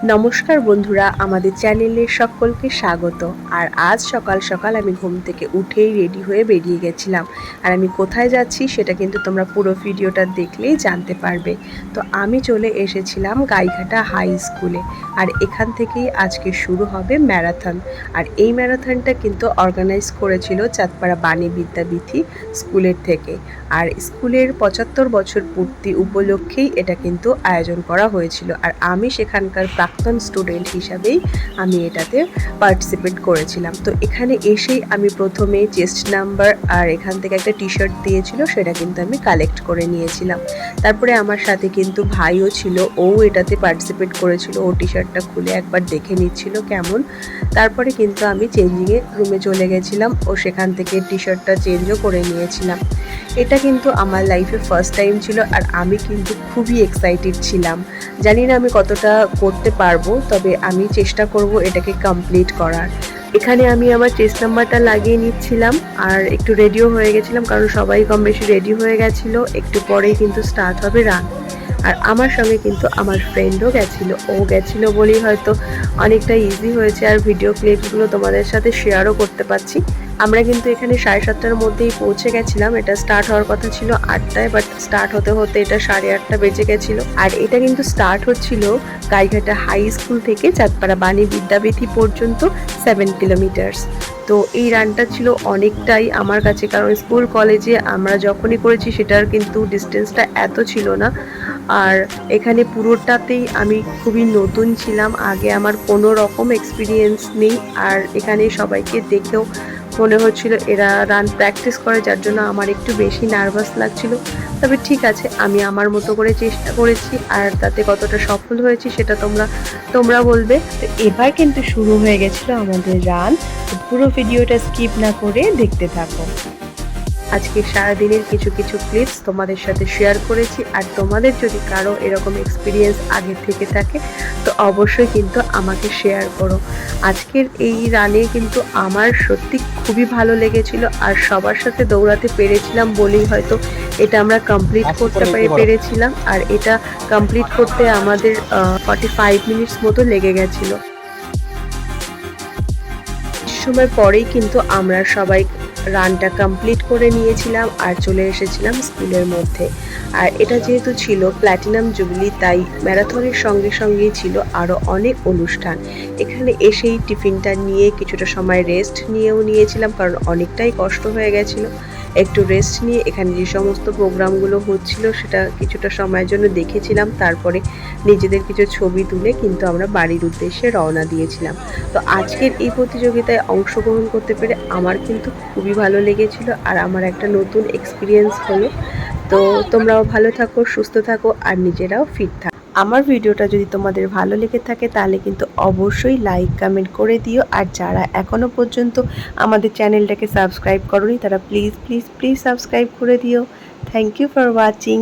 নমস্কার বন্ধুরা, আমাদের চ্যানেলে সকলকে স্বাগত। আর আজ সকাল সকাল আমি ঘুম থেকে উঠেই রেডি হয়ে বেরিয়ে গেছিলাম। আর আমি কোথায় যাচ্ছি সেটা কিন্তু তোমরা পুরো ভিডিওটা দেখলেই জানতে পারবে। তো আমি চলে এসেছিলাম গাইঘাটা হাই স্কুলে। আর এখান থেকেই আজকে শুরু হবে ম্যারাথন। আর এই ম্যারাথনটা কিন্তু অর্গানাইজ করেছিল চাঁদপাড়া বাণী বিদ্যাবিথি স্কুলের থেকে। আর স্কুলের ৭৫ বছর পূর্তি উপলক্ষেই এটা কিন্তু আয়োজন করা হয়েছিল। আর আমি সেখানকার প্রাক্তন স্টুডেন্ট হিসাবেই আমি এটাতে পার্টিসিপেট করেছিলাম। তো এখানে এসেই আমি প্রথমে চেস্ট নাম্বার আর এখান থেকে একটা টি শার্ট দিয়েছিল, সেটা কিন্তু আমি কালেক্ট করে নিয়েছিলাম। তারপরে আমার সাথে কিন্তু ভাইও ছিল, ও এটাতে পার্টিসিপেট করেছিল। ও টি শার্টটা খুলে একবার দেখে নিচ্ছিল কেমন। তারপরে কিন্তু আমি চেঞ্জিংয়ে রুমে চলে গেছিলাম ও সেখান থেকে টি শার্টটা চেঞ্জও করে নিয়েছিলাম। এটা কিন্তু আমার লাইফে ফার্স্ট টাইম ছিল আর আমি কিন্তু খুবই এক্সাইটেড ছিলাম। জানি না আমি কতটা করতে পারবো, তবে আমি চেষ্টা করব এটাকে কমপ্লিট করার। এখানে আমি আমার চেস্ট নাম্বারটা লাগিয়ে নিচ্ছিলাম আর একটু রেডিও হয়ে গেছিলাম, কারণ সবাই কম বেশি রেডি হয়ে গেছিলো। একটু পরেই কিন্তু স্টার্ট হবে রান। আর আমার সঙ্গে কিন্তু আমার ফ্রেন্ডও গেছিলো। ও গেছিলো বলেই হয়তো অনেকটা ইজি হয়েছে আর ভিডিও ক্লিপগুলো তোমাদের সাথে শেয়ারও করতে পারছি। আমরা কিন্তু এখানে 7:30টার মধ্যেই পৌঁছে গেছিলাম। এটা স্টার্ট হওয়ার কথা ছিল 8টায়, বাট স্টার্ট হতে হতে এটা 8:30 বেজে গেছিলো। আর এটা কিন্তু স্টার্ট হচ্ছিল গাইঘাটা হাই স্কুল থেকে চাঁদপাড়া বাণী বিদ্যাবিথি পর্যন্ত 7 কিলোমিটার্স। তো এই রানটা ছিল অনেকটাই আমার কাছে, কারণ স্কুল কলেজে আমরা যখনই করেছি সেটার কিন্তু ডিস্টেন্সটা এত ছিল না। আর এখানে পুরোটাতেই আমি খুবই নতুন ছিলাম, আগে আমার কোনো রকম এক্সপিরিয়েন্স নেই। আর এখানে সবাইকে দেখেও মনে হচ্ছিল এরা রান প্র্যাকটিস করে, যার জন্য আমার একটু বেশি নার্ভাস লাগছিল। তবে ঠিক আছে, আমি আমার মতো করে চেষ্টা করেছি আর তাতে কতটা সফল হয়েছি সেটা তোমরা বলবে। তো এবার কিন্তু শুরু হয়ে গেছিলো আমাদের রান। পুরো ভিডিওটা স্কিপ না করে দেখতে থাকো। আজকে সারাদিনের কিছু ক্লিপস তোমাদের সাথে শেয়ার করেছি। আর তোমাদের যদি কারো এরকম এক্সপিরিয়েন্স আগে থেকে থাকে তো অবশ্যই কিন্তু আমাকে শেয়ার করো। আজকের এই রানে কিন্তু আমার সত্যি খুবই ভালো লেগেছিল আর সবার সাথে দৌড়াতে পেরেছিলাম বলেই হয়তো এটা আমরা কমপ্লিট করতে পেরেছিলাম। আর এটা কমপ্লিট করতে আমাদের 45 মিনিটস মতো লেগে গেছিলো। সময় পরেই কিন্তু আমরা সবাই রানটা কমপ্লিট করে নিয়েছিলাম আর চলে এসেছিলাম স্কুলের মধ্যে। আর এটা যেহেতু ছিল প্ল্যাটিনাম জুবিলি, তাই ম্যারাথনের সঙ্গে সঙ্গেই ছিল আরও অনেক অনুষ্ঠান। এখানে এসেই টিফিনটা নিয়ে কিছুটা সময় রেস্ট নিয়েছিলাম, কারণ অনেকটাই কষ্ট হয়ে গেছিলো। একটু রেস্ট নিয়ে এখানে যে সমস্ত প্রোগ্রামগুলো হচ্ছিল সেটা কিছুটা সময়ের জন্য দেখেছিলাম। তারপরে নিজেদের কিছু ছবি তুলে কিন্তু আমরা বাড়ির উদ্দেশ্যে রওনা দিয়েছিলাম। তো আজকের এই প্রতিযোগিতায় অংশগ্রহণ করতে পেরে আমার কিন্তু খুবই ভালো লেগেছিল আর আমার একটা নতুন এক্সপিরিয়েন্স হলো। তো তোমরাও ভালো থাকো, সুস্থ থাকো আর নিজেরাও ফিট থাকো। আমার ভিডিওটা যদি তোমাদের ভালো লেগে থাকে তাহলে কিন্তু অবশ্যই লাইক কমেন্ট করে দিও। আর যারা এখনও পর্যন্ত আমাদের চ্যানেলটাকে সাবস্ক্রাইব করোনি তারা প্লিজ প্লিজ প্লিজ সাবস্ক্রাইব করে দিও। Thank you for watching.